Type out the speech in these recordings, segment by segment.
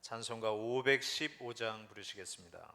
찬송가 515장 부르시겠습니다.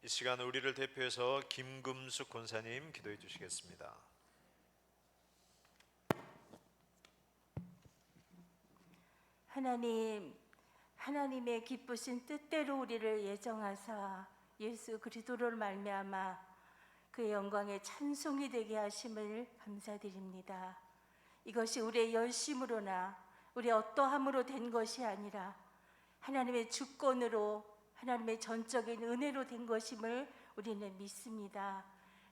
이 시간 우리를 대표해서 김금숙 권사님 기도해 주시겠습니다. 하나님, 하나님의 기쁘신 뜻대로 우리를 예정하사 예수 그리스도를 말미암아 그의 영광에 찬송이 되게 하심을 감사드립니다. 이것이 우리의 열심으로나 우리 어떠함으로 된 것이 아니라 하나님의 주권으로, 하나님의 전적인 은혜로 된 것임을 우리는 믿습니다.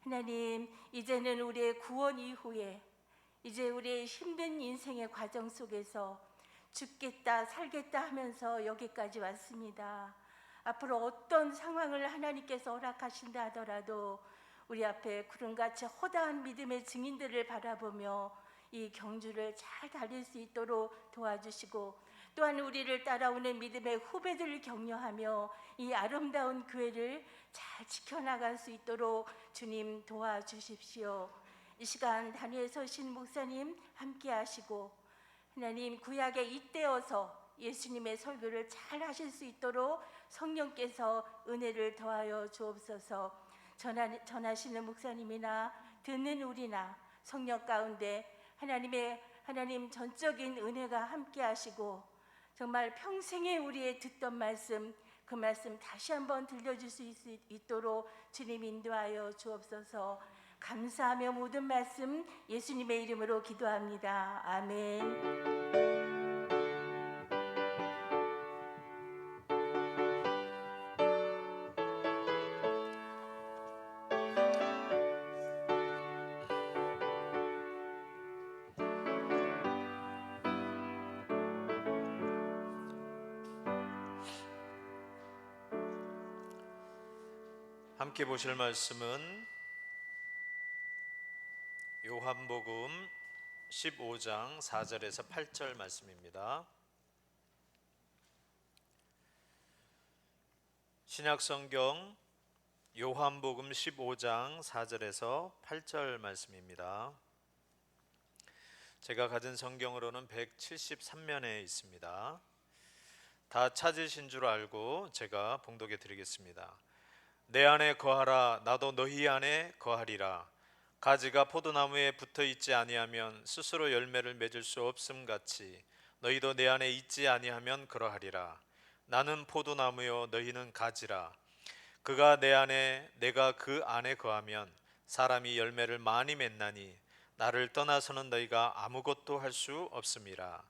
하나님, 이제는 우리의 구원 이후에 이제 우리의 힘든 인생의 과정 속에서 죽겠다 살겠다 하면서 여기까지 왔습니다. 앞으로 어떤 상황을 하나님께서 허락하신다 하더라도 우리 앞에 구름같이 허다한 믿음의 증인들을 바라보며 이 경주를 잘 달릴 수 있도록 도와주시고, 또한 우리를 따라오는 믿음의 후배들을 격려하며 이 아름다운 교회를 잘 지켜나갈 수 있도록 주님 도와주십시오. 이 시간 단위에 서신 목사님 함께 하시고, 하나님 구약에 잇대어서 예수님의 설교를 잘 하실 수 있도록 성령께서 은혜를 더하여 주옵소서. 전하시는 목사님이나 듣는 우리나 성령 가운데 하나님 전적인 은혜가 함께 하시고, 정말 평생에 우리의 듣던 말씀, 그 말씀 다시 한번 들려주실 수 있도록 주님 인도하여 주옵소서. 감사하며 모든 말씀 예수님의 이름으로 기도합니다. 아멘. 함께 보실 말씀은 요한복음 15장 4절에서 8절 말씀입니다. 신약성경 요한복음 15장 4절에서 8절 말씀입니다. 제가 가진 성경으로는 173면에 있습니다. 다 찾으신 줄 알고 제가 봉독해 드리겠습니다. 내 안에 거하라, 나도 너희 안에 거하리라. 가지가 포도나무에 붙어 있지 아니하면 스스로 열매를 맺을 수 없음 같이 너희도 내 안에 있지 아니하면 그러하리라. 나는 포도나무요 너희는 가지라. 그가 내 안에 내가 그 안에 거하면 사람이 열매를 많이 맺나니 나를 떠나서는 너희가 아무것도 할 수 없음이라.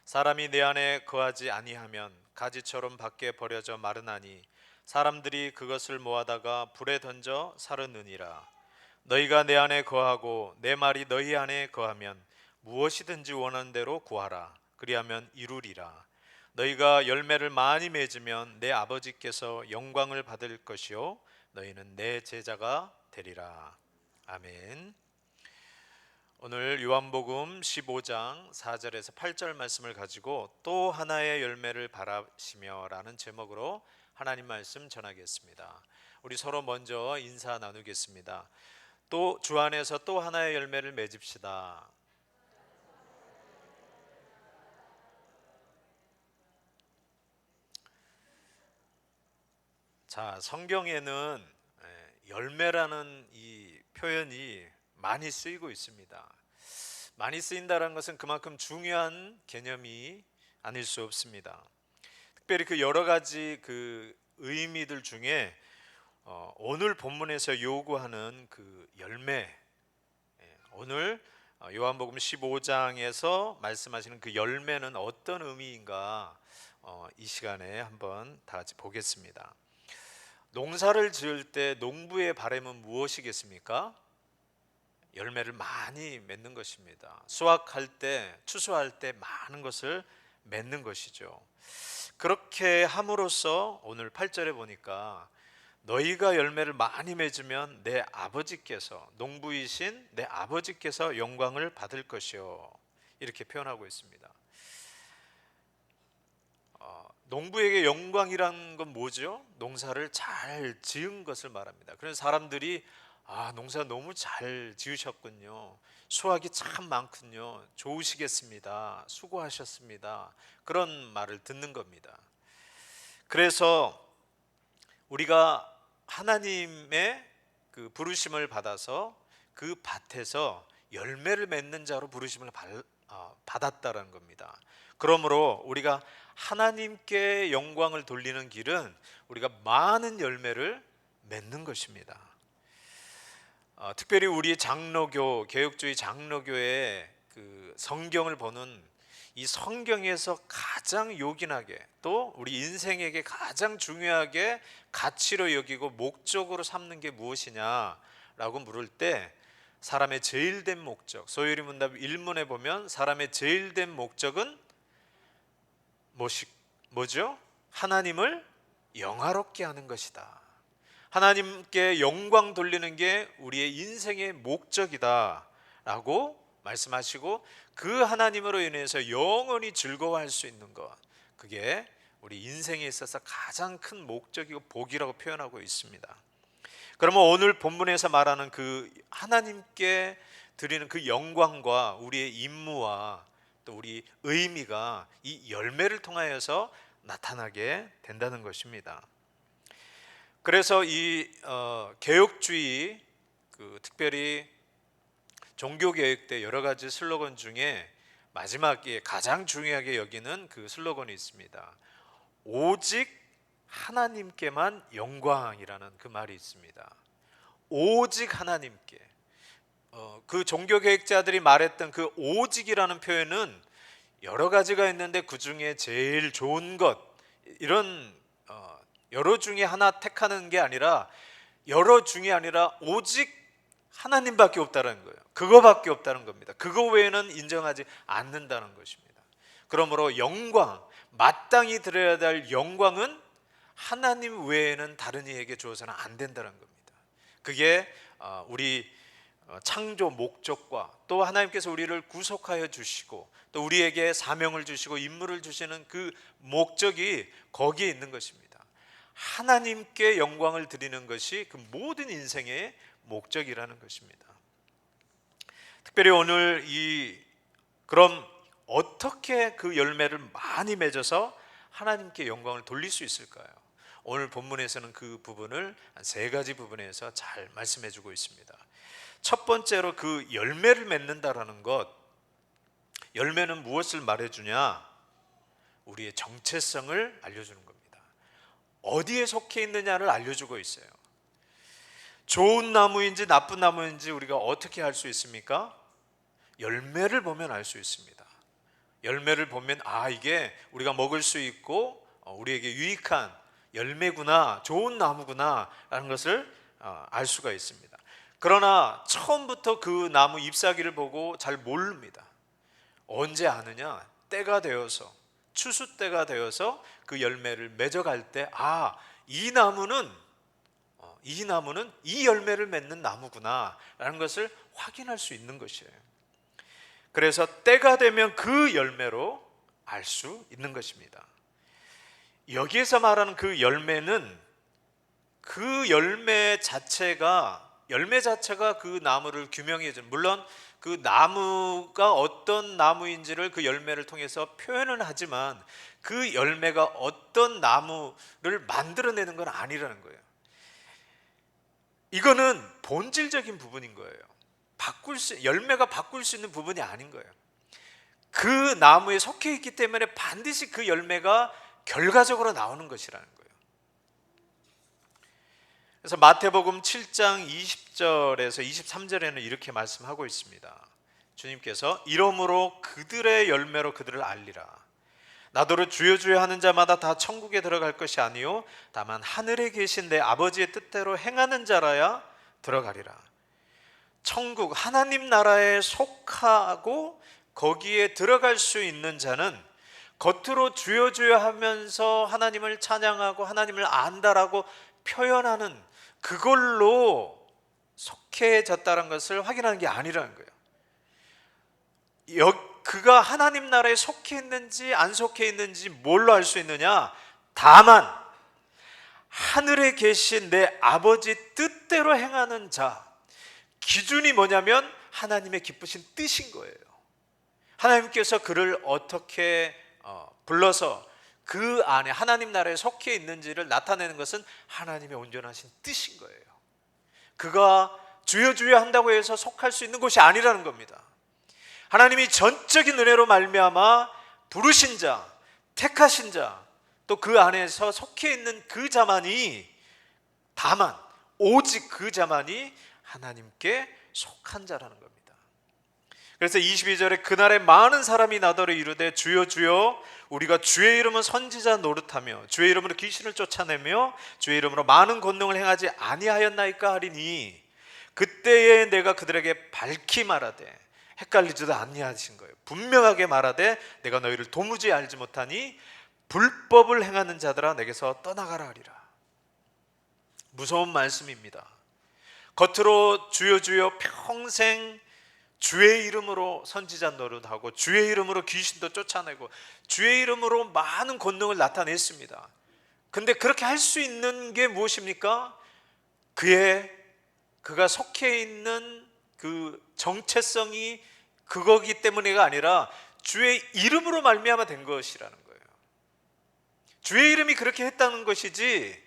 사람이 내 안에 거하지 아니하면 가지처럼 밖에 버려져 마르나니 사람들이 그것을 모아다가 불에 던져 사르느니라. 너희가 내 안에 거하고 내 말이 너희 안에 거하면 무엇이든지 원하는 대로 구하라. 그리하면 이루리라. 너희가 열매를 많이 맺으면 내 아버지께서 영광을 받을 것이요 너희는 내 제자가 되리라. 아멘. 오늘 요한복음 15장 4절에서 8절 말씀을 가지고 또 하나의 열매를 바라시며 라는 제목으로 하나님 말씀 전하겠습니다. 우리 서로 먼저 인사 나누겠습니다. 또 주 안에서 또 하나의 열매를 맺읍시다. 자, 성경에는 열매라는 이 표현이 많이 쓰이고 있습니다. 많이 쓰인다는 것은 그만큼 중요한 개념이 아닐 수 없습니다. 특별히 그 여러 가지 그 의미들 중에 오늘 본문에서 요구하는 그 열매, 오늘 요한복음 15장에서 말씀하시는 그 열매는 어떤 의미인가 이 시간에 한번 다 같이 보겠습니다. 농사를 지을 때 농부의 바람은 무엇이겠습니까? 열매를 많이 맺는 것입니다. 수확할 때, 추수할 때 많은 것을 맺는 것이죠. 그렇게 함으로써 오늘 8절에 보니까 너희가 열매를 많이 맺으면 내 아버지께서, 농부이신 내 아버지께서 영광을 받을 것이요, 이렇게 표현하고 있습니다. 농부에게 영광이란 건 뭐죠? 농사를 잘 지은 것을 말합니다. 그래서 사람들이 농사 너무 잘 지으셨군요, 수확이 참 많군요, 좋으시겠습니다, 수고하셨습니다, 그런 말을 듣는 겁니다. 그래서 우리가 하나님의 그 부르심을 받아서 그 밭에서 열매를 맺는 자로 부르심을 받았다는 겁니다. 그러므로 우리가 하나님께 영광을 돌리는 길은 우리가 많은 열매를 맺는 것입니다. 특별히 우리 장로교, 개혁주의 장로교의 그 성경을 보는 이 성경에서 가장 요긴하게, 또 우리 인생에게 가장 중요하게 가치로 여기고 목적으로 삼는 게 무엇이냐라고 물을 때 사람의 제일된 목적, 소요리 문답 1문에 보면 사람의 제일된 목적은 뭐죠? 하나님을 영화롭게 하는 것이다. 하나님께 영광 돌리는 게 우리의 인생의 목적이다 라고 말씀하시고 그 하나님으로 인해서 영원히 즐거워할 수 있는 것, 그게 우리 인생에 있어서 가장 큰 목적이고 복이라고 표현하고 있습니다. 그러면 오늘 본문에서 말하는 그 하나님께 드리는 그 영광과 우리의 임무와 또 우리 의미가 이 열매를 통하여서 나타나게 된다는 것입니다. 그래서 이 개혁주의, 특별히 종교개혁 때 여러 가지 슬로건 중에 마지막에 가장 중요하게 여기는 그 슬로건이 있습니다. 오직 하나님께만 영광이라는 그 말이 있습니다. 오직 하나님께. 그 종교개혁자들이 말했던 그 오직이라는 표현은 여러 가지가 있는데 그 중에 제일 좋은 것, 이런 여러 중에 하나 택하는 게 아니라, 여러 중에 아니라 오직 하나님밖에 없다는 거예요. 그거밖에 없다는 겁니다. 그거 외에는 인정하지 않는다는 것입니다. 그러므로 영광, 마땅히 드려야 될 영광은 하나님 외에는 다른 이에게 주어서는 안 된다는 겁니다. 그게 우리 창조 목적과 또 하나님께서 우리를 구속하여 주시고 또 우리에게 사명을 주시고 임무를 주시는 그 목적이 거기에 있는 것입니다. 하나님께 영광을 드리는 것이 그 모든 인생의 목적이라는 것입니다. 특별히 오늘 그럼 어떻게 그 열매를 많이 맺어서 하나님께 영광을 돌릴 수 있을까요? 오늘 본문에서는 그 부분을 한 3가지 부분에서 잘 말씀해 주고 있습니다. 첫 번째로 그 열매를 맺는다라는 것, 열매는 무엇을 말해주냐? 우리의 정체성을 알려주는 겁니다. 어디에 속해 있느냐를 알려주고 있어요. 좋은 나무인지 나쁜 나무인지 우리가 어떻게 알 수 있습니까? 열매를 보면 알 수 있습니다. 열매를 보면 이게 우리가 먹을 수 있고 우리에게 유익한 열매구나, 좋은 나무구나 라는 것을 알 수가 있습니다. 그러나 처음부터 그 나무 잎사귀를 보고 잘 모릅니다. 언제 아느냐? 때가 되어서, 추수 때가 되어서 그 열매를 맺어갈 때 이 나무는 이 열매를 맺는 나무구나 라는 것을 확인할 수 있는 것이에요. 그래서 때가 되면 그 열매로 알 수 있는 것입니다. 여기에서 말하는 그 열매는 그 열매 자체가 그 나무를 규명해 주는, 물론 그 나무가 어떤 나무인지를 그 열매를 통해서 표현은 하지만 그 열매가 어떤 나무를 만들어내는 건 아니라는 거예요. 이거는 본질적인 부분인 거예요. 열매가 바꿀 수 있는 부분이 아닌 거예요. 그 나무에 속해 있기 때문에 반드시 그 열매가 결과적으로 나오는 것이라는 거예요. 그래서 마태복음 7장 20절에서 23절에는 이렇게 말씀하고 있습니다. 주님께서 이러므로 그들의 열매로 그들을 알리라. 나더러 주여 주여 하는 자마다 다 천국에 들어갈 것이 아니요 다만 하늘에 계신 내 아버지의 뜻대로 행하는 자라야 들어가리라. 천국, 하나님 나라에 속하고 거기에 들어갈 수 있는 자는 겉으로 주여 주여 하면서 하나님을 찬양하고 하나님을 안다라고 표현하는 그걸로 속해졌다는 것을 확인하는 게 아니라는 거예요. 그가 하나님 나라에 속해 있는지 안 속해 있는지 뭘로 알 수 있느냐? 다만 하늘에 계신 내 아버지 뜻대로 행하는 자. 기준이 뭐냐면 하나님의 기쁘신 뜻인 거예요. 하나님께서 그를 어떻게 불러서 그 안에 하나님 나라에 속해 있는지를 나타내는 것은 하나님의 온전하신 뜻인 거예요. 그가 주여 주여 한다고 해서 속할 수 있는 곳이 아니라는 겁니다. 하나님이 전적인 은혜로 말미암아 부르신 자, 택하신 자, 또 그 안에서 속해 있는 그 자만이, 다만 오직 그 자만이 하나님께 속한 자라는 겁니다. 그래서 22절에 그날에 많은 사람이 나더러 이르되 주여 주여 우리가 주의 이름은 선지자 노릇하며 주의 이름으로 귀신을 쫓아내며 주의 이름으로 많은 권능을 행하지 아니하였나이까 하리니 그때에 내가 그들에게 밝히 말하되, 헷갈리지도 아니하신 거예요. 분명하게 말하되 내가 너희를 도무지 알지 못하니 불법을 행하는 자들아 내게서 떠나가라 하리라. 무서운 말씀입니다. 겉으로 주여 주여 평생 주의 이름으로 선지자 노릇하고 주의 이름으로 귀신도 쫓아내고 주의 이름으로 많은 권능을 나타냈습니다. 근데 그렇게 할 수 있는 게 무엇입니까? 그가 속해 있는 그 정체성이 그거기 때문에가 아니라 주의 이름으로 말미암아 된 것이라는 거예요. 주의 이름이 그렇게 했다는 것이지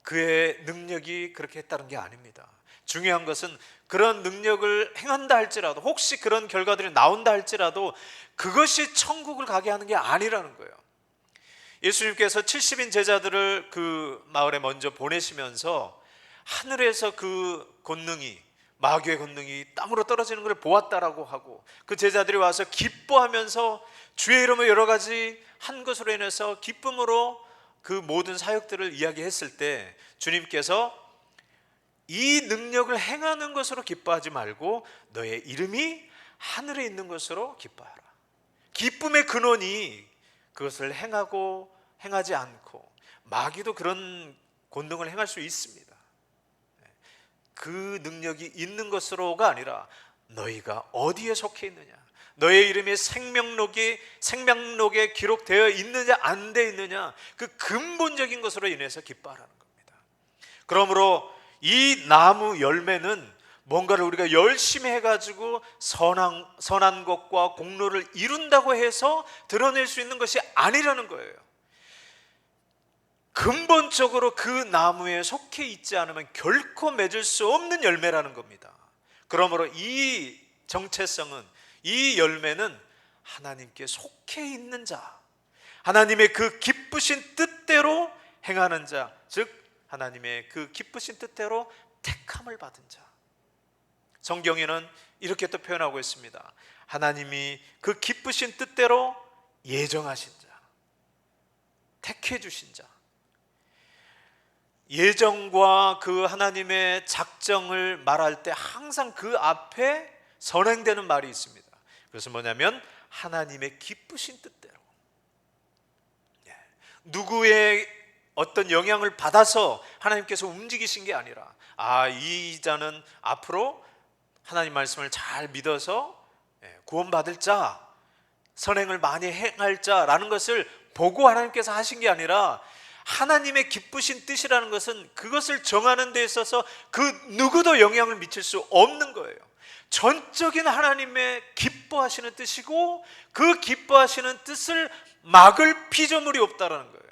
그의 능력이 그렇게 했다는 게 아닙니다. 중요한 것은 그런 능력을 행한다 할지라도, 혹시 그런 결과들이 나온다 할지라도 그것이 천국을 가게 하는 게 아니라는 거예요. 예수님께서 70인 제자들을 그 마을에 먼저 보내시면서 하늘에서 그 권능이, 마귀의 권능이 땅으로 떨어지는 것을 보았다라고 하고, 그 제자들이 와서 기뻐하면서 주의 이름을 여러 가지 한 것으로 인해서 기쁨으로 그 모든 사역들을 이야기했을 때 주님께서 이 능력을 행하는 것으로 기뻐하지 말고 너의 이름이 하늘에 있는 것으로 기뻐하라. 기쁨의 근원이 그것을 행하고 행하지 않고, 마귀도 그런 권능을 행할 수 있습니다. 그 능력이 있는 것으로가 아니라 너희가 어디에 속해 있느냐, 너의 이름이 생명록에 기록되어 있느냐 안 돼 있느냐, 그 근본적인 것으로 인해서 기뻐하라는 겁니다. 그러므로 이 나무 열매는 뭔가를 우리가 열심히 해가지고 선한 것과 공로를 이룬다고 해서 드러낼 수 있는 것이 아니라는 거예요. 근본적으로 그 나무에 속해 있지 않으면 결코 맺을 수 없는 열매라는 겁니다. 그러므로 이 정체성은, 이 열매는 하나님께 속해 있는 자, 하나님의 그 기쁘신 뜻대로 행하는 자, 즉 하나님의 그 기쁘신 뜻대로 택함을 받은 자. 성경에는 이렇게 또 표현하고 있습니다. 하나님이 그 기쁘신 뜻대로 예정하신 자, 택해 주신 자. 예정과 그 하나님의 작정을 말할 때 항상 그 앞에 선행되는 말이 있습니다. 그것은 뭐냐면 하나님의 기쁘신 뜻대로. 누구의 어떤 영향을 받아서 하나님께서 움직이신 게 아니라, 이 자는 앞으로 하나님 말씀을 잘 믿어서 구원받을 자, 선행을 많이 행할 자라는 것을 보고 하나님께서 하신 게 아니라, 하나님의 기쁘신 뜻이라는 것은 그것을 정하는 데 있어서 그 누구도 영향을 미칠 수 없는 거예요. 전적인 하나님의 기뻐하시는 뜻이고, 그 기뻐하시는 뜻을 막을 피조물이 없다라는 거예요.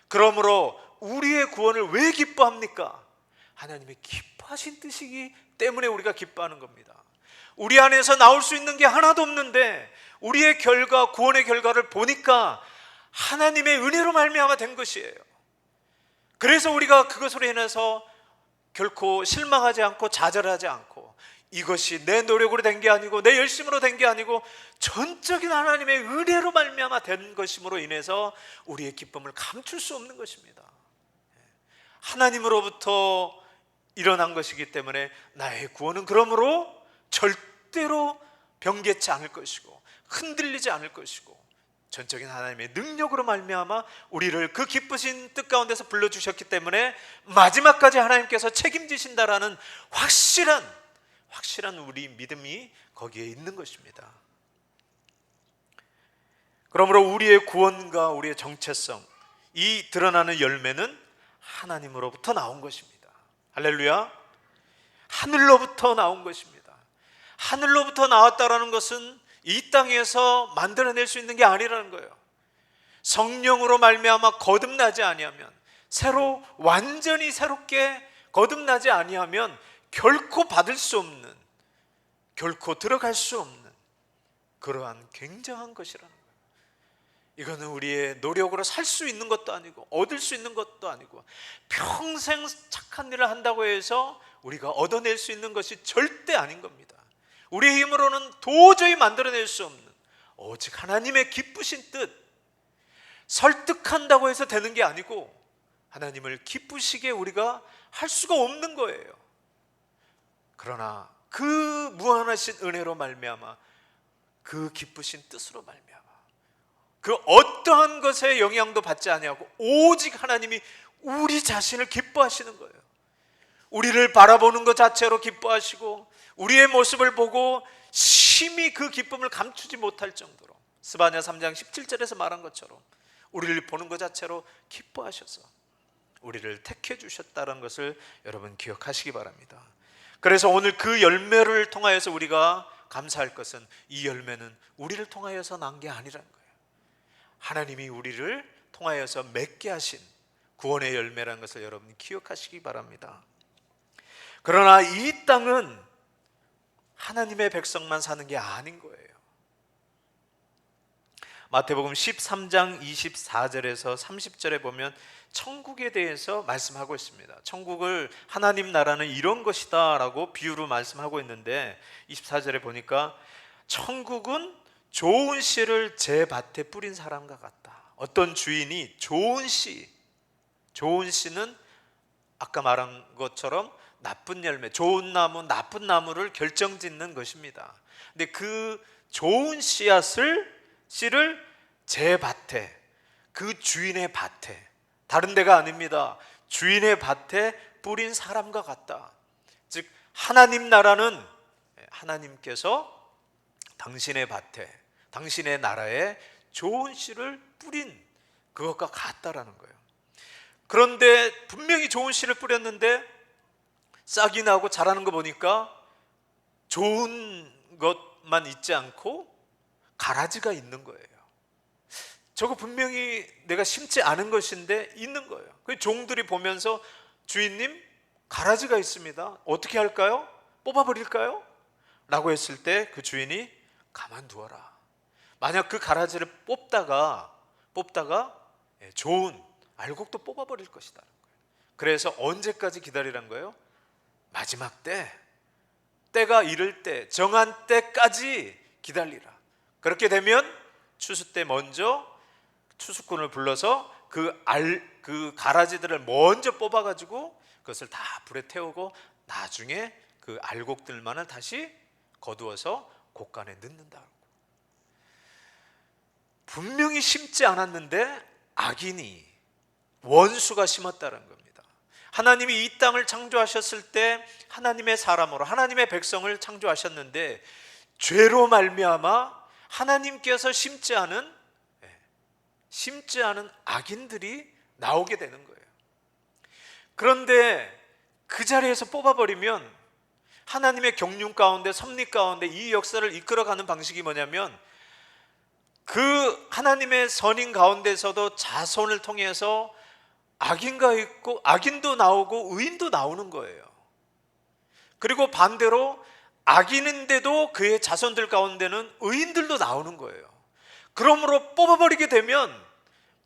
그러므로 우리의 구원을 왜 기뻐합니까? 하나님의 기뻐하신 뜻이기 때문에 우리가 기뻐하는 겁니다. 우리 안에서 나올 수 있는 게 하나도 없는데 우리의 결과, 구원의 결과를 보니까 하나님의 은혜로 말미암아 된 것이에요. 그래서 우리가 그것으로 인해서 결코 실망하지 않고 좌절하지 않고, 이것이 내 노력으로 된 게 아니고 내 열심으로 된 게 아니고 전적인 하나님의 은혜로 말미암아 된 것임으로 인해서 우리의 기쁨을 감출 수 없는 것입니다. 하나님으로부터 일어난 것이기 때문에 나의 구원은 그러므로 절대로 변개치 않을 것이고 흔들리지 않을 것이고, 전적인 하나님의 능력으로 말미암아 우리를 그 기쁘신 뜻 가운데서 불러주셨기 때문에 마지막까지 하나님께서 책임지신다라는 확실한 우리 믿음이 거기에 있는 것입니다. 그러므로 우리의 구원과 우리의 정체성, 이 드러나는 열매는 하나님으로부터 나온 것입니다. 할렐루야. 하늘로부터 나온 것입니다. 하늘로부터 나왔다라는 것은 이 땅에서 만들어낼 수 있는 게 아니라는 거예요. 성령으로 말미암아 거듭나지 아니하면, 완전히 새롭게 거듭나지 아니하면 결코 받을 수 없는, 결코 들어갈 수 없는 그러한 굉장한 것이라는 거예요. 이거는 우리의 노력으로 살 수 있는 것도 아니고 얻을 수 있는 것도 아니고, 평생 착한 일을 한다고 해서 우리가 얻어낼 수 있는 것이 절대 아닌 겁니다. 우리의 힘으로는 도저히 만들어낼 수 없는, 오직 하나님의 기쁘신 뜻, 설득한다고 해서 되는 게 아니고 하나님을 기쁘시게 우리가 할 수가 없는 거예요. 그러나 그 무한하신 은혜로 말미암아, 그 기쁘신 뜻으로 말미암아, 그 어떠한 것에 영향도 받지 아니하고 오직 하나님이 우리 자신을 기뻐하시는 거예요. 우리를 바라보는 것 자체로 기뻐하시고, 우리의 모습을 보고 심히 그 기쁨을 감추지 못할 정도로 스바냐 3장 17절에서 말한 것처럼 우리를 보는 것 자체로 기뻐하셔서 우리를 택해 주셨다는 것을 여러분 기억하시기 바랍니다. 그래서 오늘 그 열매를 통하여서 우리가 감사할 것은 이 열매는 우리를 통하여서 난 게 아니라는 거예요. 하나님이 우리를 통하여서 맺게 하신 구원의 열매라는 것을 여러분 기억하시기 바랍니다. 그러나 이 땅은 하나님의 백성만 사는 게 아닌 거예요. 마태복음 13장 24절에서 30절에 보면 천국에 대해서 말씀하고 있습니다. 천국을 하나님 나라는 이런 것이다 라고 비유로 말씀하고 있는데 24절에 보니까 천국은 좋은 씨를 제 밭에 뿌린 사람과 같다. 어떤 주인이 좋은 씨는 아까 말한 것처럼 나쁜 열매, 좋은 나무, 나쁜 나무를 결정짓는 것입니다. 근데 그 좋은 씨를 제 밭에, 그 주인의 밭에, 다른 데가 아닙니다. 주인의 밭에 뿌린 사람과 같다. 즉 하나님 나라는 하나님께서 당신의 밭에, 당신의 나라에 좋은 씨를 뿌린 그것과 같다라는 거예요. 그런데 분명히 좋은 씨를 뿌렸는데 싹이 나고 자라는 거 보니까 좋은 것만 있지 않고 가라지가 있는 거예요. 저거 분명히 내가 심지 않은 것인데 있는 거예요. 그 종들이 보면서 주인님 가라지가 있습니다. 어떻게 할까요? 뽑아버릴까요? 라고 했을 때 그 주인이 가만두어라. 만약 그 가라지를 뽑다가 좋은 알곡도 뽑아버릴 것이다. 그래서 언제까지 기다리란 거예요? 마지막 때가 이를 때, 정한 때까지 기다리라. 그렇게 되면 추수 때 먼저 추수꾼을 불러서 그 가라지들을 먼저 뽑아가지고 그것을 다 불에 태우고 나중에 그 알곡들만을 다시 거두어서 곡간에 넣는다. 분명히 심지 않았는데 악인이, 원수가 심었다는 겁니다. 하나님이 이 땅을 창조하셨을 때 하나님의 사람으로 하나님의 백성을 창조하셨는데 죄로 말미암아 하나님께서 심지 않은 악인들이 나오게 되는 거예요. 그런데 그 자리에서 뽑아버리면 하나님의 경륜 가운데, 섭리 가운데 이 역사를 이끌어가는 방식이 뭐냐면 그 하나님의 선인 가운데서도 자손을 통해서 악인가 있고 악인도 나오고 의인도 나오는 거예요. 그리고 반대로 악인인데도 그의 자손들 가운데는 의인들도 나오는 거예요. 그러므로 뽑아버리게 되면,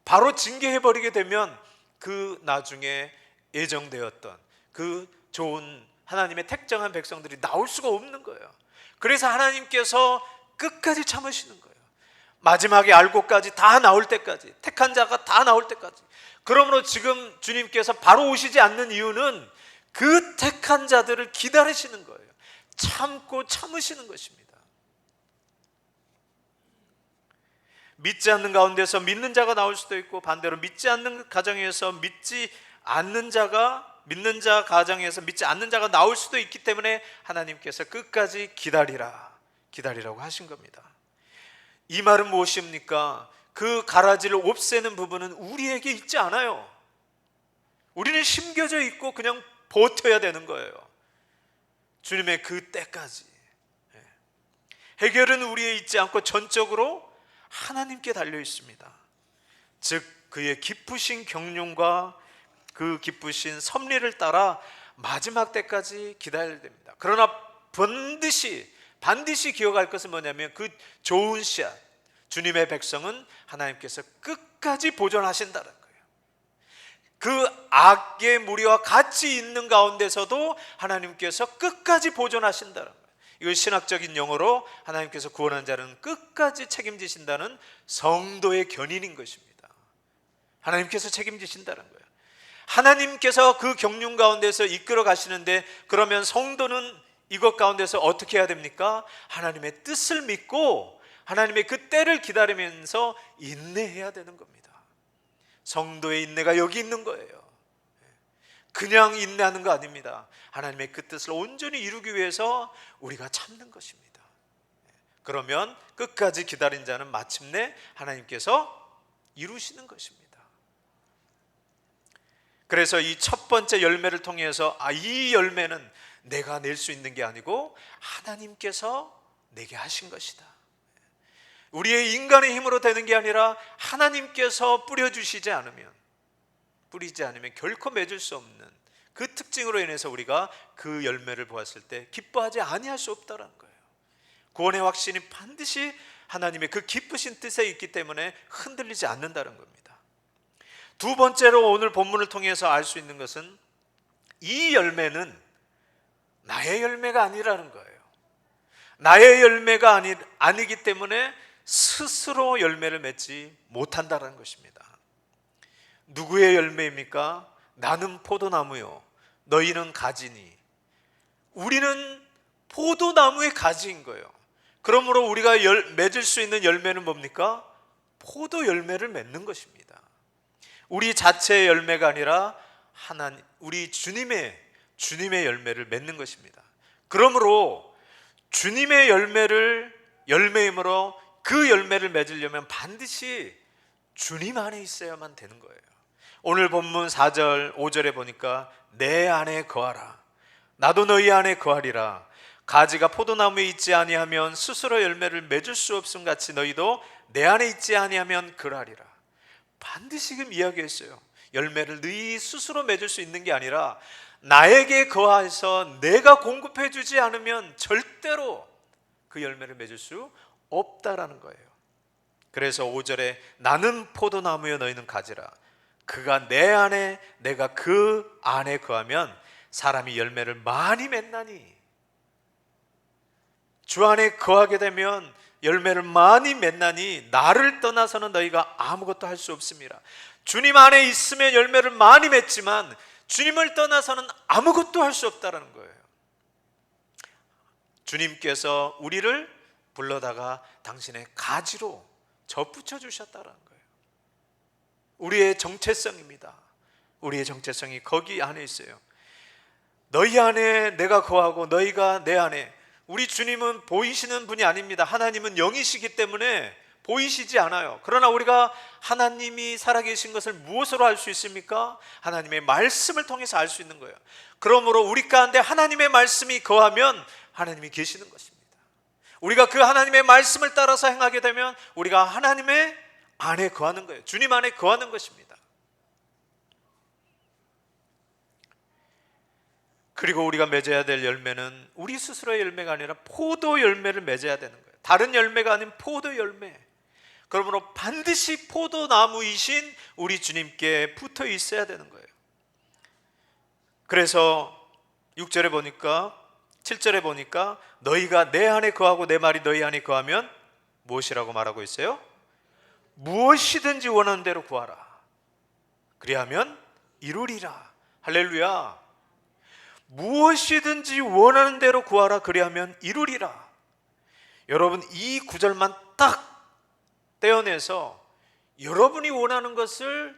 바로 징계해버리게 되면 그 나중에 예정되었던 그 좋은 하나님의 택정한 백성들이 나올 수가 없는 거예요. 그래서 하나님께서 끝까지 참으시는 거예요. 마지막에 알곡까지 다 나올 때까지, 택한 자가 다 나올 때까지. 그러므로 지금 주님께서 바로 오시지 않는 이유는 그 택한 자들을 기다리시는 거예요. 참고 참으시는 것입니다. 믿지 않는 가운데서 믿는 자가 나올 수도 있고, 반대로 믿지 않는 가정에서 믿는 자 가정에서 믿지 않는 자가 나올 수도 있기 때문에 하나님께서 끝까지 기다리라고 하신 겁니다. 이 말은 무엇입니까? 그 가라지를 없애는 부분은 우리에게 있지 않아요. 우리는 심겨져 있고 그냥 버텨야 되는 거예요. 주님의 그 때까지. 해결은 우리에 있지 않고 전적으로 하나님께 달려 있습니다. 즉 그의 기쁘신 경륜과 그 기쁘신 섭리를 따라 마지막 때까지 기다려야 됩니다. 그러나 반드시 기억할 것은 뭐냐면 그 좋은 씨앗, 주님의 백성은 하나님께서 끝까지 보존하신다는 거예요. 그 악의 무리와 같이 있는 가운데서도 하나님께서 끝까지 보존하신다는 거예요. 이걸 신학적인 용어로 하나님께서 구원한 자는 끝까지 책임지신다는 성도의 견인인 것입니다. 하나님께서 책임지신다는 거예요. 하나님께서 그 경륜 가운데서 이끌어 가시는데, 그러면 성도는 이것 가운데서 어떻게 해야 됩니까? 하나님의 뜻을 믿고 하나님의 그 때를 기다리면서 인내해야 되는 겁니다. 성도의 인내가 여기 있는 거예요. 그냥 인내하는 거 아닙니다. 하나님의 그 뜻을 온전히 이루기 위해서 우리가 참는 것입니다. 그러면 끝까지 기다린 자는 마침내 하나님께서 이루시는 것입니다. 그래서 이 첫 번째 열매를 통해서 이 열매는 내가 낼 수 있는 게 아니고 하나님께서 내게 하신 것이다. 우리의 인간의 힘으로 되는 게 아니라 하나님께서 뿌리지 않으면 결코 맺을 수 없는 그 특징으로 인해서 우리가 그 열매를 보았을 때 기뻐하지 아니할 수 없다는 거예요. 구원의 확신이 반드시 하나님의 그 기쁘신 뜻에 있기 때문에 흔들리지 않는다는 겁니다. 두 번째로 오늘 본문을 통해서 알 수 있는 것은 이 열매는 나의 열매가 아니라는 거예요. 나의 열매가 아니기 때문에 스스로 열매를 맺지 못한다는 것입니다. 누구의 열매입니까? 나는 포도나무요 너희는 가지니. 우리는 포도나무의 가지인 거예요. 그러므로 우리가 맺을 수 있는 열매는 뭡니까? 포도 열매를 맺는 것입니다. 우리 자체의 열매가 아니라 우리 주님의 열매를 맺는 것입니다. 그러므로 주님의 열매이므로 그 열매를 맺으려면 반드시 주님 안에 있어야만 되는 거예요. 오늘 본문 4절 5절에 보니까 내 안에 거하라 나도 너희 안에 거하리라. 가지가 포도나무에 있지 아니하면 스스로 열매를 맺을 수 없음 같이 너희도 내 안에 있지 아니하면 그러하리라. 반드시 지금 이야기했어요. 열매를 너희 스스로 맺을 수 있는 게 아니라 나에게 거하여서 내가 공급해 주지 않으면 절대로 그 열매를 맺을 수 없다라는 거예요. 그래서 5절에 나는 포도나무여 너희는 가지라. 그가 내 안에 내가 그 안에 거하면 사람이 열매를 많이 맺나니. 주 안에 거하게 되면 열매를 많이 맺나니 나를 떠나서는 너희가 아무것도 할 수 없습니다. 주님 안에 있으면 열매를 많이 맺지만 주님을 떠나서는 아무것도 할 수 없다는 거예요. 주님께서 우리를 불러다가 당신의 가지로 접붙여 주셨다는 거예요. 우리의 정체성입니다. 우리의 정체성이 거기 안에 있어요. 너희 안에 내가 거하고 너희가 내 안에. 우리 주님은 보이시는 분이 아닙니다. 하나님은 영이시기 때문에 보이시지 않아요. 그러나 우리가 하나님이 살아계신 것을 무엇으로 알 수 있습니까? 하나님의 말씀을 통해서 알 수 있는 거예요. 그러므로 우리 가운데 하나님의 말씀이 거하면 하나님이 계시는 것입니다. 우리가 그 하나님의 말씀을 따라서 행하게 되면 우리가 하나님의 안에 거하는 거예요. 주님 안에 거하는 것입니다. 그리고 우리가 맺어야 될 열매는 우리 스스로의 열매가 아니라 포도 열매를 맺어야 되는 거예요. 다른 열매가 아닌 포도 열매. 그러므로 반드시 포도나무이신 우리 주님께 붙어 있어야 되는 거예요. 그래서 6절에 보니까 7절에 보니까 너희가 내 안에 거하고 내 말이 너희 안에 거하면 무엇이라고 말하고 있어요? 무엇이든지 원하는 대로 구하라. 그리하면 이루리라. 할렐루야. 무엇이든지 원하는 대로 구하라. 그리하면 이루리라. 여러분 이 구절만 딱 떼어내서 여러분이 원하는 것을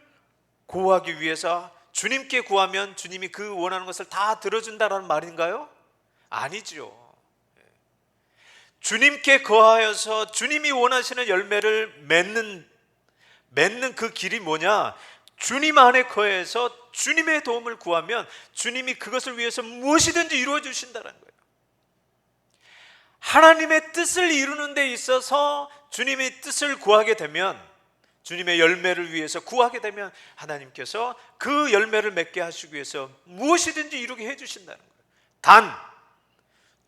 구하기 위해서 주님께 구하면 주님이 그 원하는 것을 다 들어준다라는 말인가요? 아니죠. 주님께 거하여서 주님이 원하시는 열매를 맺는 그 길이 뭐냐? 주님 안에 거해서 주님의 도움을 구하면 주님이 그것을 위해서 무엇이든지 이루어 주신다는 거예요. 하나님의 뜻을 이루는 데 있어서 주님의 뜻을 구하게 되면, 주님의 열매를 위해서 구하게 되면 하나님께서 그 열매를 맺게 하시기 위해서 무엇이든지 이루게 해주신다는 거예요. 단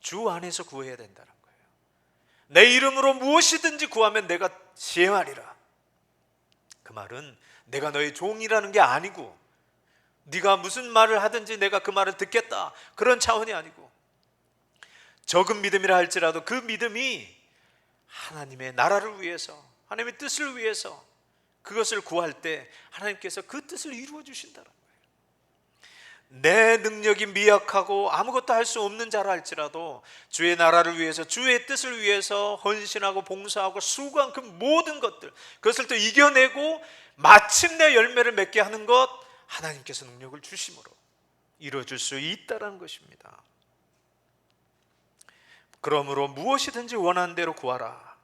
주 안에서 구해야 된다는 거예요. 내 이름으로 무엇이든지 구하면 내가 시행하리라. 그 말은 내가 너의 종이라는 게 아니고 네가 무슨 말을 하든지 내가 그 말을 듣겠다, 그런 차원이 아니고, 적은 믿음이라 할지라도 그 믿음이 하나님의 나라를 위해서, 하나님의 뜻을 위해서 그것을 구할 때 하나님께서 그 뜻을 이루어 주신다는 거예요. 내 능력이 미약하고 아무것도 할 수 없는 자라 할지라도 주의 나라를 위해서, 주의 뜻을 위해서 헌신하고 봉사하고 수고한 그 모든 것들, 그것을 또 이겨내고 마침내 열매를 맺게 하는 것, 하나님께서 능력을 주심으로 이루어질 수 있다는 것입니다. 그러므로 무엇이든지 원하는 대로 구하라.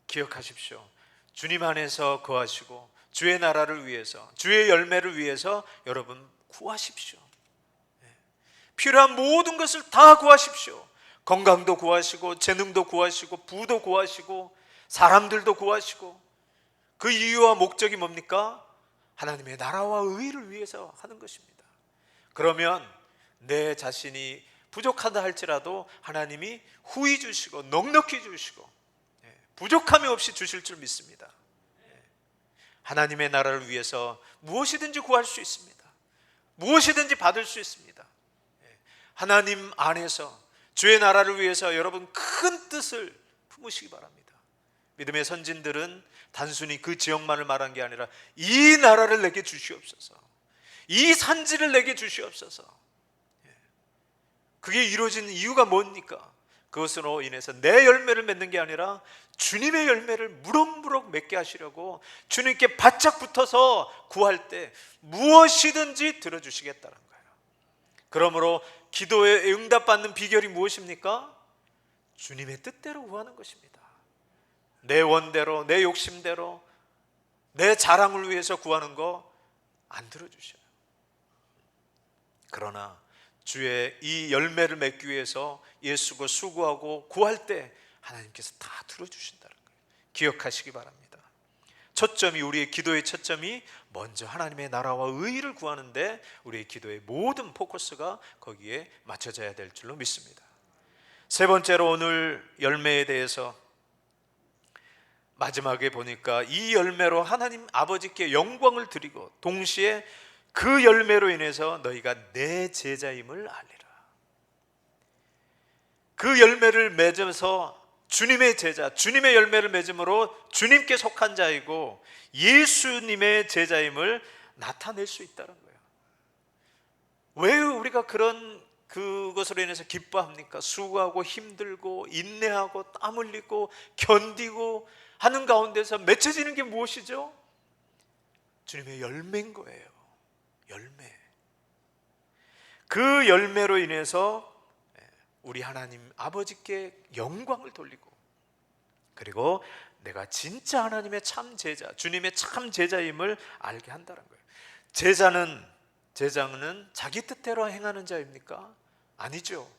기억하십시오. 주님 안에서 거하시고 주의 나라를 위해서, 주의 열매를 위해서 여러분 구하십시오. 필요한 모든 것을 다 구하십시오. 건강도 구하시고, 재능도 구하시고, 부도 구하시고, 사람들도 구하시고. 그 이유와 목적이 뭡니까? 하나님의 나라와 의를 위해서 하는 것입니다. 그러면 내 자신이 부족하다 할지라도 하나님이 후히 주시고 넉넉히 주시고 부족함이 없이 주실 줄 믿습니다. 하나님의 나라를 위해서 무엇이든지 구할 수 있습니다. 무엇이든지 받을 수 있습니다. 하나님 안에서 주의 나라를 위해서 여러분 큰 뜻을 품으시기 바랍니다. 믿음의 선진들은 단순히 그 지역만을 말한 게 아니라 이 나라를 내게 주시옵소서, 이 산지를 내게 주시옵소서. 그게 이루어진 이유가 뭡니까? 그것으로 인해서 내 열매를 맺는 게 아니라 주님의 열매를 무럭무럭 맺게 하시려고 주님께 바짝 붙어서 구할 때 무엇이든지 들어주시겠다는 거예요. 그러므로 기도에 응답받는 비결이 무엇입니까? 주님의 뜻대로 구하는 것입니다. 내 원대로, 내 욕심대로, 내 자랑을 위해서 구하는 거 안 들어주셔요. 그러나 주의 이 열매를 맺기 위해서 예수가 수고하고 구할 때 하나님께서 다 들어주신다는 거예요. 기억하시기 바랍니다. 초점이, 우리의 기도의 초점이 먼저 하나님의 나라와 의를 구하는데 우리의 기도의 모든 포커스가 거기에 맞춰져야 될 줄로 믿습니다. 세 번째로 오늘 열매에 대해서 마지막에 보니까 이 열매로 하나님 아버지께 영광을 드리고 동시에 그 열매로 인해서 너희가 내 제자임을 알리라. 그 열매를 맺어서 주님의 제자, 주님의 열매를 맺음으로 주님께 속한 자이고 예수님의 제자임을 나타낼 수 있다는 거예요. 왜 우리가 그것으로 인해서 기뻐합니까? 수고하고 힘들고 인내하고 땀 흘리고 견디고 하는 가운데서 맺혀지는 게 무엇이죠? 주님의 열매인 거예요. 열매. 그 열매로 인해서 우리 하나님 아버지께 영광을 돌리고, 그리고 내가 진짜 하나님의 참 제자, 주님의 참 제자임을 알게 한다는 거예요. 제자는 자기 뜻대로 행하는 자입니까? 아니죠.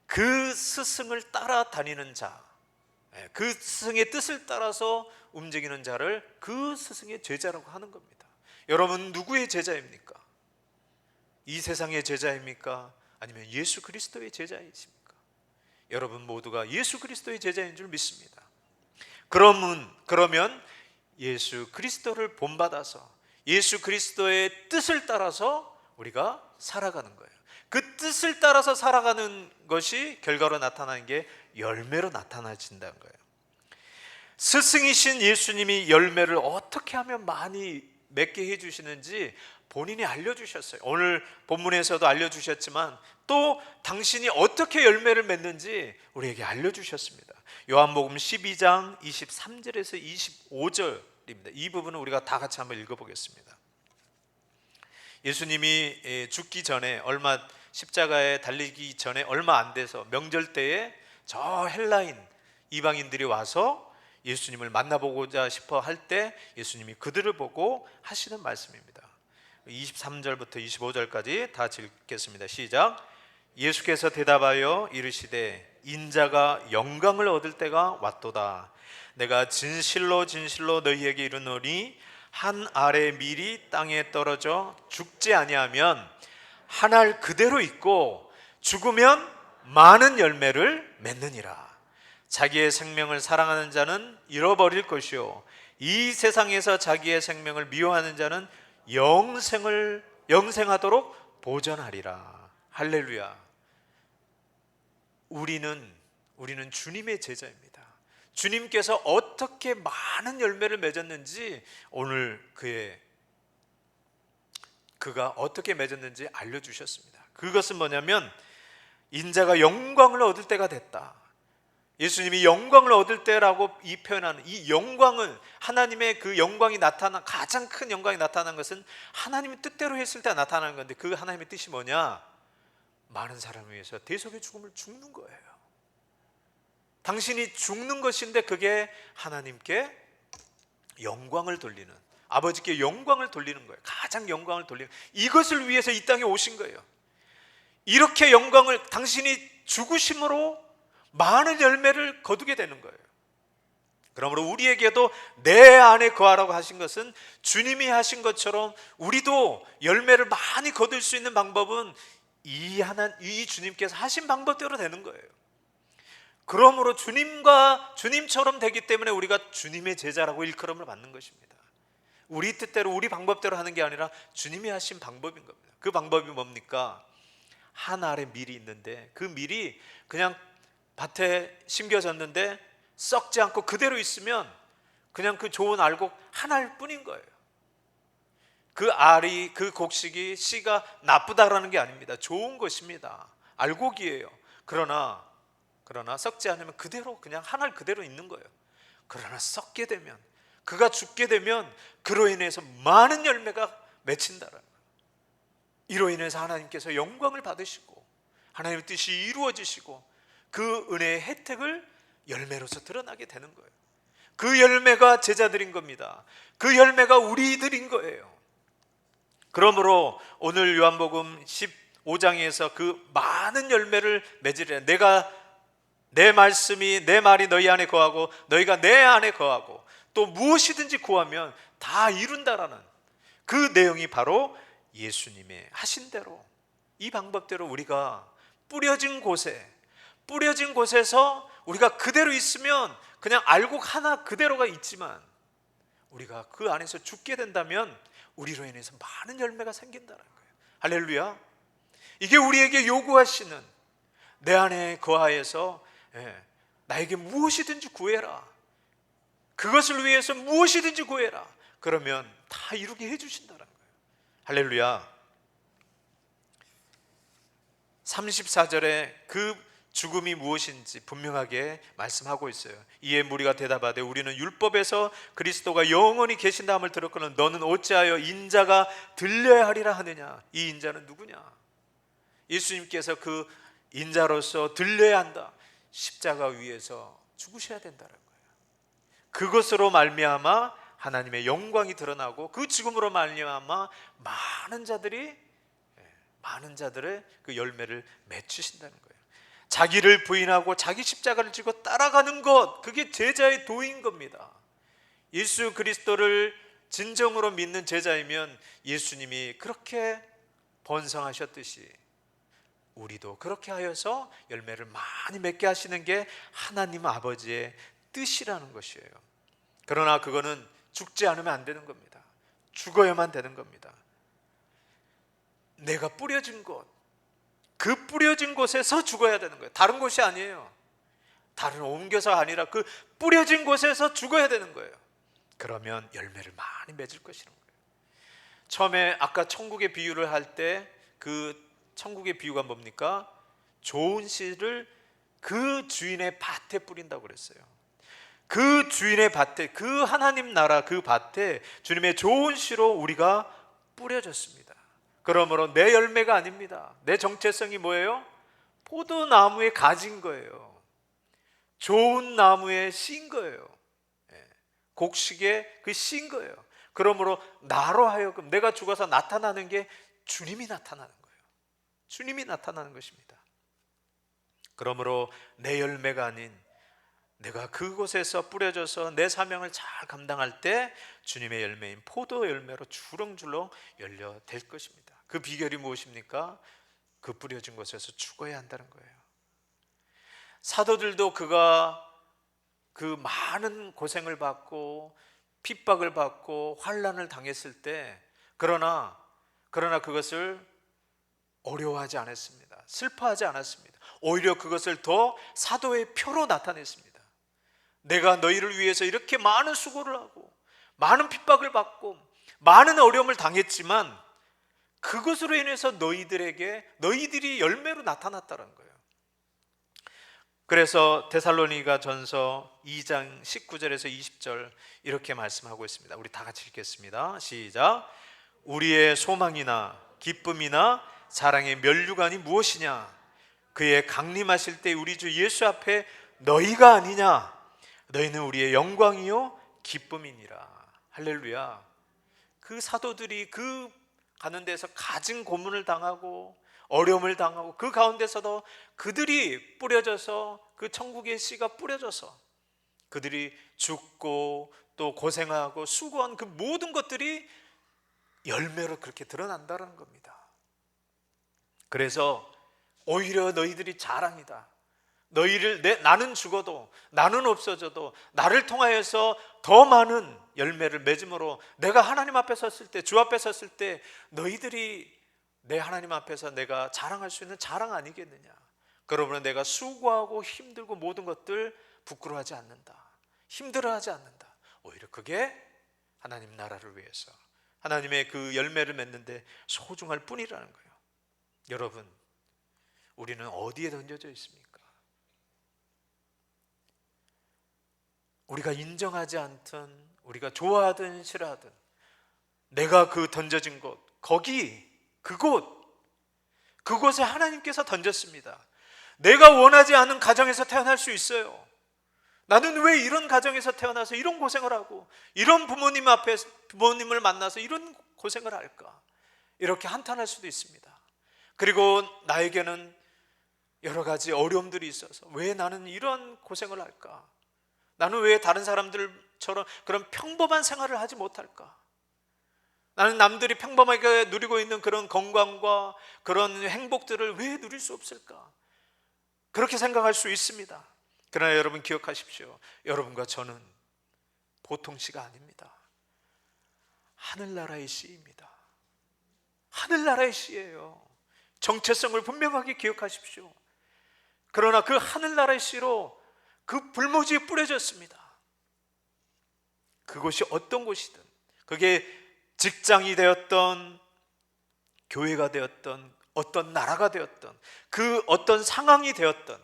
그 스승을 따라다니는 자, 그 스승의 뜻을 따라서 움직이는 자를 그 스승의 제자라고 하는 겁니다. 여러분 누구의 제자입니까? 이 세상의 제자입니까? 아니면 예수 그리스도의 제자이십니까? 여러분 모두가 예수 그리스도의 제자인 줄 믿습니다. 그러면 예수 그리스도를 본받아서 예수 그리스도의 뜻을 따라서 우리가 살아가는 거예요. 그 뜻을 따라서 살아가는 것이 결과로 나타나는 게 열매로 나타나진다는 거예요. 스승이신 예수님이 열매를 어떻게 하면 많이 맺게 해주시는지 본인이 알려주셨어요. 오늘 본문에서도 알려주셨지만 또 당신이 어떻게 열매를 맺는지 우리에게 알려주셨습니다. 요한복음 12장 23절에서 25절입니다. 이 부분은 우리가 다 같이 한번 읽어보겠습니다. 예수님이 죽기 전에, 십자가에 달리기 전에 얼마 안 돼서 명절 때에 저 헬라인 이방인들이 와서 예수님을 만나보고자 싶어 할 때 예수님이 그들을 보고 하시는 말씀입니다. 23절부터 25절까지 다 읽겠습니다. 시작. 예수께서 대답하여 이르시되 인자가 영광을 얻을 때가 왔도다. 내가 진실로 진실로 너희에게 이르노니 한 알의 밀이 땅에 떨어져 죽지 아니하면 한 알 그대로 있고 죽으면 많은 열매를 맺느니라. 자기의 생명을 사랑하는 자는 잃어버릴 것이요 이 세상에서 자기의 생명을 미워하는 자는 영생하도록 보전하리라. 할렐루야. 우리는 주님의 제자입니다. 주님께서 어떻게 많은 열매를 맺었는지 오늘 그가 어떻게 맺었는지 알려주셨습니다. 그것은 뭐냐면 인자가 영광을 얻을 때가 됐다. 예수님이 영광을 얻을 때라고 이 표현하는 이 영광은, 하나님의 그 영광이 나타난, 가장 큰 영광이 나타난 것은 하나님의 뜻대로 했을 때 나타나는 건데, 그 하나님의 뜻이 뭐냐? 많은 사람을 위해서 대속의 죽음을 죽는 거예요. 당신이 죽는 것인데 그게 하나님께 영광을 돌리는, 아버지께 영광을 돌리는 거예요. 가장 영광을 돌리는, 이것을 위해서 이 땅에 오신 거예요. 이렇게 영광을, 당신이 죽으심으로 많은 열매를 거두게 되는 거예요. 그러므로 우리에게도 내 안에 거하라고 하신 것은 주님이 하신 것처럼 우리도 열매를 많이 거둘 수 있는 방법은 이 주님께서 하신 방법대로 되는 거예요. 그러므로 주님처럼 되기 때문에 우리가 주님의 제자라고 일컬음을 받는 것입니다. 우리 뜻대로 우리 방법대로 하는 게 아니라 주님이 하신 방법인 겁니다. 그 방법이 뭡니까? 한 알의 밀이 있는데 그 밀이 그냥 밭에 심겨졌는데 썩지 않고 그대로 있으면 그냥 그 좋은 알곡 하나일 뿐인 거예요. 그 알이, 그 곡식이 씨가 나쁘다라는 게 아닙니다. 좋은 것입니다. 알곡이에요. 그러나 썩지 않으면 그대로, 그냥 한 알 그대로 있는 거예요. 그러나 썩게 되면, 그가 죽게 되면 그로 인해서 많은 열매가 맺힌다라는 거예요. 이로 인해서 하나님께서 영광을 받으시고 하나님의 뜻이 이루어지시고 그 은혜의 혜택을 열매로서 드러나게 되는 거예요. 그 열매가 제자들인 겁니다. 그 열매가 우리들인 거예요. 그러므로 오늘 요한복음 15장에서 그 많은 열매를 맺으리라. 내 말이 너희 안에 거하고 너희가 내 안에 거하고 또 무엇이든지 구하면 다 이룬다라는 그 내용이 바로 예수님의 하신 대로, 이 방법대로 우리가 뿌려진 곳에서 우리가 그대로 있으면 그냥 알곡 하나 그대로가 있지만 우리가 그 안에서 죽게 된다면 우리로 인해서 많은 열매가 생긴다는 거예요. 할렐루야. 이게 우리에게 요구하시는, 내 안에 거하여서 나에게 무엇이든지 구해라, 그것을 위해서 무엇이든지 구해라, 그러면 다 이루게 해주신다는 거예요. 할렐루야. 34절에 그 죽음이 무엇인지 분명하게 말씀하고 있어요. 이에 무리가 대답하되 우리는 율법에서 그리스도가 영원히 계신다함을 들었거늘 너는 어찌하여 인자가 들려야 하리라 하느냐. 이 인자는 누구냐? 예수님께서 그 인자로서 들려야 한다. 십자가 위에서 죽으셔야 된다는 거예요. 그것으로 말미암아 하나님의 영광이 드러나고 그 죽음으로 말미암아 많은 자들의 그 열매를 맺으신다는 거예요. 자기를 부인하고 자기 십자가를 지고 따라가는 것, 그게 제자의 도인 겁니다. 예수 그리스도를 진정으로 믿는 제자이면 예수님이 그렇게 번성하셨듯이 우리도 그렇게 하여서 열매를 많이 맺게 하시는 게 하나님 아버지의 뜻이라는 것이에요. 그러나 그거는 죽지 않으면 안 되는 겁니다. 죽어야만 되는 겁니다. 내가 뿌려진 곳, 그 뿌려진 곳에서 죽어야 되는 거예요. 다른 곳이 아니에요. 다른 옮겨서가 아니라 그 뿌려진 곳에서 죽어야 되는 거예요. 그러면 열매를 많이 맺을 것이라는 거예요. 처음에 아까 천국의 비유를 할 때 그 천국의 비유가 뭡니까? 좋은 씨를 그 주인의 밭에 뿌린다고 그랬어요. 그 주인의 밭에, 그 하나님 나라 그 밭에 주님의 좋은 씨로 우리가 뿌려졌습니다. 그러므로 내 열매가 아닙니다. 내 정체성이 뭐예요? 포도나무에 가진 거예요. 좋은 나무에 씬 거예요. 곡식에 그 씬 거예요. 그러므로 나로 하여금 내가 죽어서 나타나는 게 주님이 나타나는 거예요. 주님이 나타나는 것입니다. 그러므로 내 열매가 아닌 내가 그곳에서 뿌려져서 내 사명을 잘 감당할 때 주님의 열매인 포도 열매로 주렁주렁 열려될 것입니다. 그 비결이 무엇입니까? 그 뿌려진 곳에서 죽어야 한다는 거예요. 사도들도 그가 그 많은 고생을 받고 핍박을 받고 환난을 당했을 때 그러나 그것을 어려워하지 않았습니다. 슬퍼하지 않았습니다. 오히려 그것을 더 사도의 표로 나타냈습니다. 내가 너희를 위해서 이렇게 많은 수고를 하고 많은 핍박을 받고 많은 어려움을 당했지만 그것으로 인해서 너희들이 열매로 나타났다는 거예요. 그래서 데살로니가 전서 2장 19절에서 20절 이렇게 말씀하고 있습니다. 우리 다 같이 읽겠습니다. 시작. 우리의 소망이나 기쁨이나 사랑의 면류관이 무엇이냐? 그의 강림하실 때 우리 주 예수 앞에 너희가 아니냐? 너희는 우리의 영광이요 기쁨이니라. 할렐루야. 그 사도들이 그 가는 데서 가진 고문을 당하고 어려움을 당하고 그 가운데서도 그들이 뿌려져서 그 천국의 씨가 뿌려져서 그들이 죽고 또 고생하고 수고한 그 모든 것들이 열매로 그렇게 드러난다는 겁니다. 그래서 오히려 너희들이 자랑이다. 나는 죽어도 나는 없어져도 나를 통하여서 더 많은 열매를 맺음으로 내가 하나님 앞에 섰을 때, 주 앞에 섰을 때 너희들이 내 하나님 앞에서 내가 자랑할 수 있는 자랑 아니겠느냐. 그러므로 내가 수고하고 힘들고 모든 것들 부끄러워하지 않는다. 힘들어하지 않는다. 오히려 그게 하나님 나라를 위해서 하나님의 그 열매를 맺는데 소중할 뿐이라는 거예요. 여러분, 우리는 어디에 던져져 있습니까? 우리가 인정하지 않든 우리가 좋아하든 싫어하든 내가 그 던져진 곳, 그곳에 하나님께서 던졌습니다. 내가 원하지 않은 가정에서 태어날 수 있어요. 나는 왜 이런 가정에서 태어나서 이런 고생을 하고 이런 부모님을 만나서 이런 고생을 할까? 이렇게 한탄할 수도 있습니다. 그리고 나에게는 여러 가지 어려움들이 있어서 왜 나는 이런 고생을 할까? 나는 왜 다른 사람들처럼 그런 평범한 생활을 하지 못할까? 나는 남들이 평범하게 누리고 있는 그런 건강과 그런 행복들을 왜 누릴 수 없을까? 그렇게 생각할 수 있습니다. 그러나 여러분 기억하십시오. 여러분과 저는 보통 씨가 아닙니다. 하늘나라의 씨입니다. 하늘나라의 씨예요. 정체성을 분명하게 기억하십시오. 그러나 그 하늘나라의 씨로 그 불모지에 뿌려졌습니다. 그곳이 어떤 곳이든, 그게 직장이 되었던, 교회가 되었던, 어떤 나라가 되었던, 그 어떤 상황이 되었던,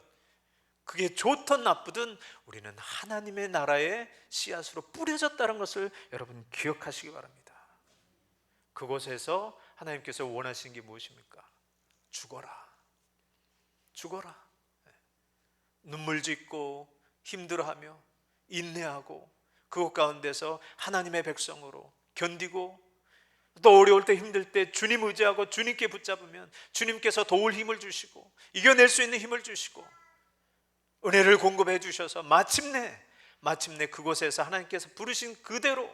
그게 좋든 나쁘든 우리는 하나님의 나라의 씨앗으로 뿌려졌다는 것을 여러분 기억하시기 바랍니다. 그곳에서 하나님께서 원하시는 게 무엇입니까? 죽어라. 눈물 짓고 힘들어하며 인내하고 그곳 가운데서 하나님의 백성으로 견디고 또 어려울 때 힘들 때 주님 의지하고 주님께 붙잡으면 주님께서 도울 힘을 주시고 이겨낼 수 있는 힘을 주시고 은혜를 공급해 주셔서 마침내 그곳에서 하나님께서 부르신 그대로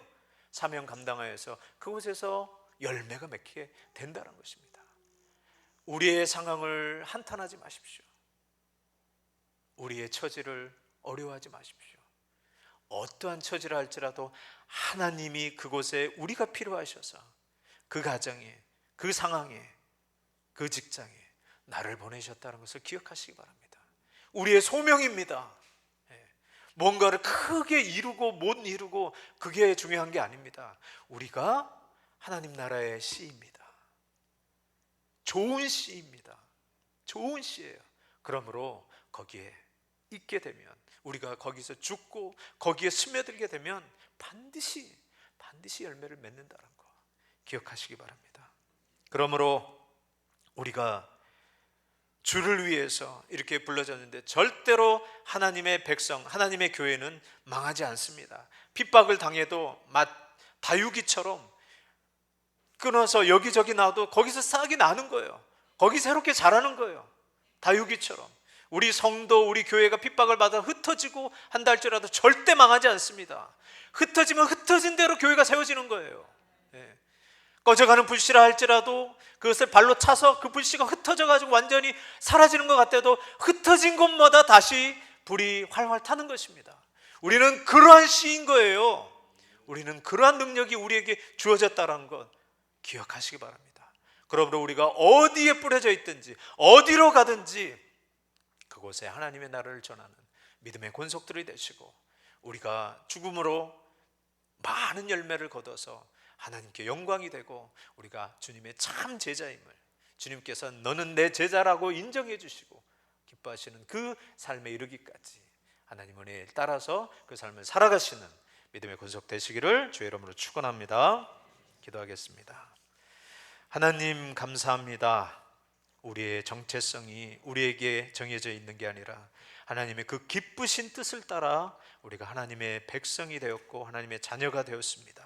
사명 감당하여서 그곳에서 열매가 맺게 된다는 것입니다. 우리의 상황을 한탄하지 마십시오. 우리의 처지를 어려워하지 마십시오. 어떠한 처지를 할지라도 하나님이 그곳에 우리가 필요하셔서 그 가정에, 그 상황에, 그 직장에 나를 보내셨다는 것을 기억하시기 바랍니다. 우리의 소명입니다. 뭔가를 크게 이루고 못 이루고 그게 중요한 게 아닙니다. 우리가 하나님 나라의 씨입니다. 좋은 씨입니다. 좋은 씨예요. 그러므로 거기에 있게 되면, 우리가 거기서 죽고 거기에 스며들게 되면 반드시 열매를 맺는다는 거 기억하시기 바랍니다. 그러므로 우리가 주를 위해서 이렇게 불러졌는데 절대로 하나님의 백성, 하나님의 교회는 망하지 않습니다. 핍박을 당해도 다육이처럼 끊어서 여기저기 놔도 거기서 싹이 나는 거예요. 거기 새롭게 자라는 거예요. 다육이처럼 우리 성도, 우리 교회가 핍박을 받아 흩어지고 한다 할지라도 절대 망하지 않습니다. 흩어지면 흩어진 대로 교회가 세워지는 거예요. 꺼져가는 불씨라 할지라도 그것을 발로 차서 그 불씨가 흩어져가지고 완전히 사라지는 것 같아도 흩어진 곳마다 다시 불이 활활 타는 것입니다. 우리는 그러한 씨인 거예요. 우리는 그러한 능력이 우리에게 주어졌다는 것 기억하시기 바랍니다. 그러므로 우리가 어디에 뿌려져 있든지 어디로 가든지 그곳에 하나님의 나라를 전하는 믿음의 권속들이 되시고 우리가 죽음으로 많은 열매를 거둬서 하나님께 영광이 되고 우리가 주님의 참 제자임을, 주님께서 너는 내 제자라고 인정해 주시고 기뻐하시는 그 삶에 이르기까지 하나님 은혜에 따라서 그 삶을 살아가시는 믿음의 권속 되시기를 주의 이름으로 축원합니다. 기도하겠습니다. 하나님 감사합니다. 우리의 정체성이 우리에게 정해져 있는 게 아니라 하나님의 그 기쁘신 뜻을 따라 우리가 하나님의 백성이 되었고 하나님의 자녀가 되었습니다.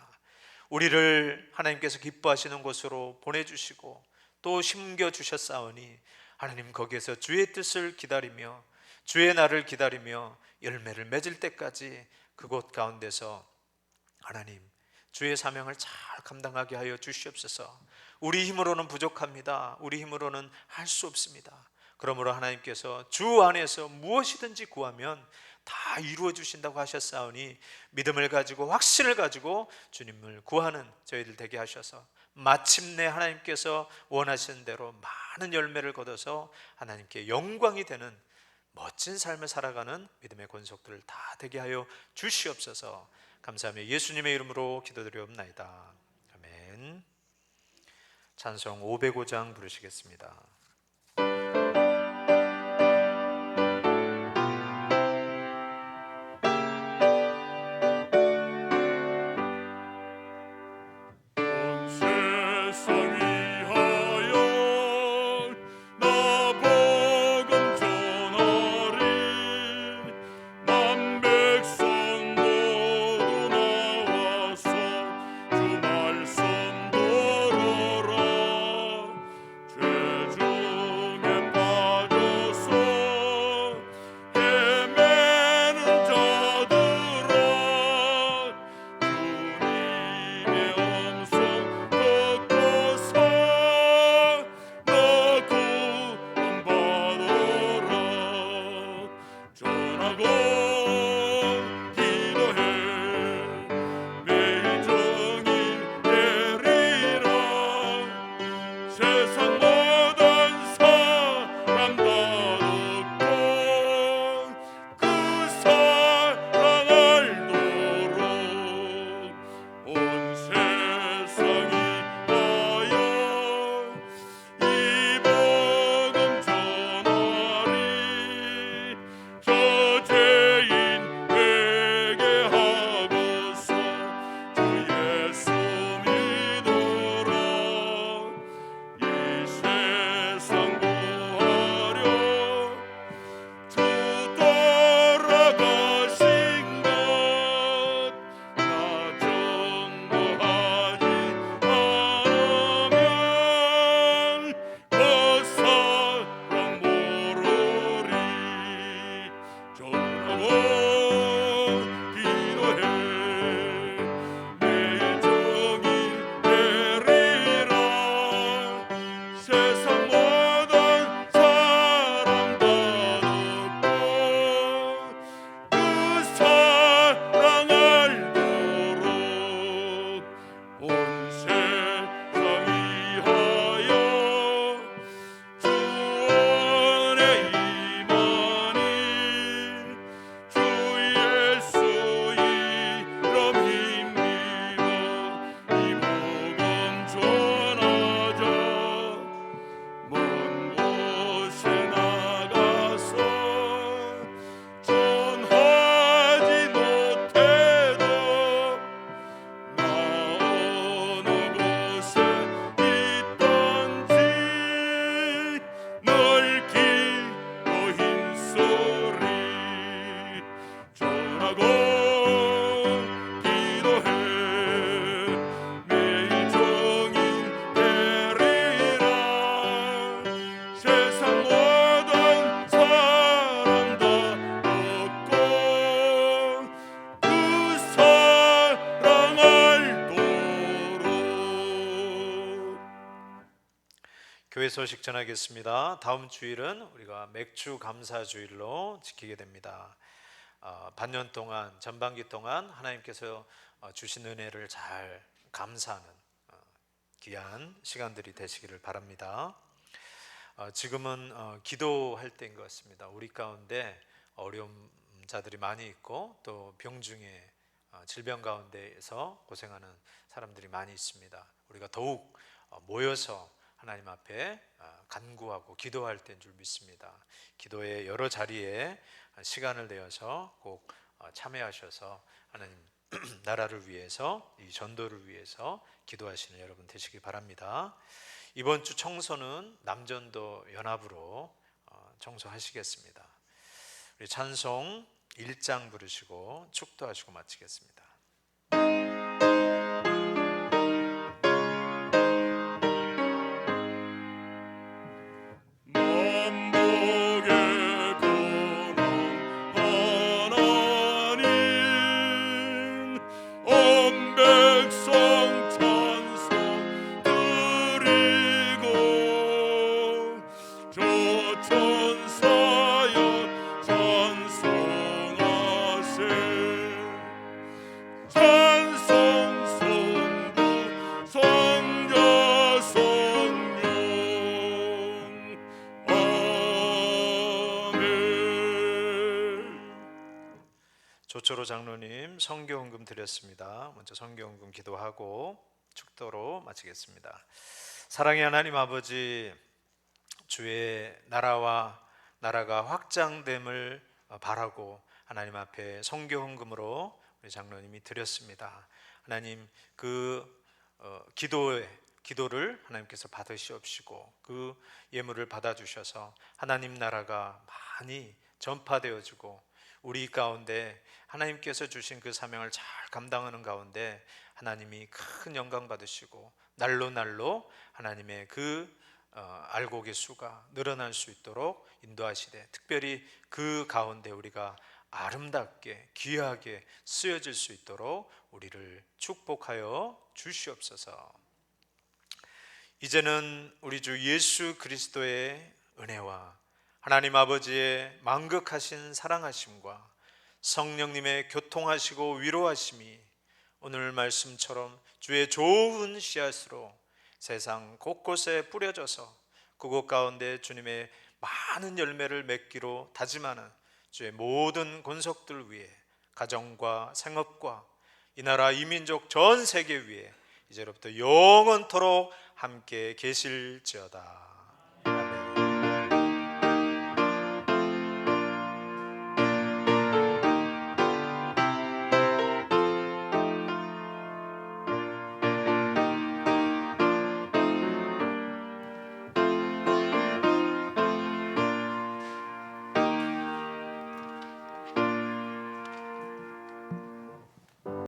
우리를 하나님께서 기뻐하시는 곳으로 보내주시고 또 심겨주셨사오니 하나님 거기에서 주의 뜻을 기다리며 주의 날을 기다리며 열매를 맺을 때까지 그곳 가운데서 하나님 주의 사명을 잘 감당하게 하여 주시옵소서. 우리 힘으로는 부족합니다. 우리 힘으로는 할 수 없습니다. 그러므로 하나님께서 주 안에서 무엇이든지 구하면 다 이루어 주신다고 하셨사오니 믿음을 가지고 확신을 가지고 주님을 구하는 저희들 되게 하셔서 마침내 하나님께서 원하시는 대로 많은 열매를 거둬서 하나님께 영광이 되는 멋진 삶을 살아가는 믿음의 권속들을 다 되게 하여 주시옵소서. 감사하며 예수님의 이름으로 기도드리옵나이다. 아멘. 찬송 505장 부르시겠습니다. 교회 소식 전하겠습니다. 다음 주일은 우리가 맥주 감사 주일로 지키게 됩니다. 반년 동안 전반기 동안 하나님께서 주신 은혜를 잘 감사하는 귀한 시간들이 되시기를 바랍니다. 지금은 기도할 때인 것 같습니다. 우리 가운데 어려운 자들이 많이 있고 또 병중에 질병 가운데에서 고생하는 사람들이 많이 있습니다. 우리가 더욱 모여서 하나님 앞에 간구하고 기도할 때인 줄 믿습니다. 기도의 여러 자리에 시간을 내어서 꼭 참여하셔서 하나님 나라를 위해서, 이 전도를 위해서 기도하시는 여러분 되시기 바랍니다. 이번 주 청소는 남전도 연합으로 청소하시겠습니다. 우리 찬송 1장 부르시고 축도하시고 마치겠습니다. 조초로 장로님 성교헌금 드렸습니다. 먼저 성교헌금 기도하고 축도로 마치겠습니다. 사랑의 하나님 아버지, 주의 나라가 확장됨을 바라고 하나님 앞에 성교헌금으로 우리 장로님이 드렸습니다. 하나님 그 기도를 하나님께서 받으시옵시고 그 예물을 받아주셔서 하나님 나라가 많이 전파되어지고 우리 가운데 하나님께서 주신 그 사명을 잘 감당하는 가운데 하나님이 큰 영광 받으시고 날로 하나님의 그 알곡의 수가 늘어날 수 있도록 인도하시되, 특별히 그 가운데 우리가 아름답게 귀하게 쓰여질 수 있도록 우리를 축복하여 주시옵소서. 이제는 우리 주 예수 그리스도의 은혜와 하나님 아버지의 만극하신 사랑하심과 성령님의 교통하시고 위로하심이 오늘 말씀처럼 주의 좋은 씨앗으로 세상 곳곳에 뿌려져서 그곳 가운데 주님의 많은 열매를 맺기로 다짐하는 주의 모든 권속들 위에, 가정과 생업과 이 나라 이 민족 전 세계 위에 이제로부터 영원토록 함께 계실지어다.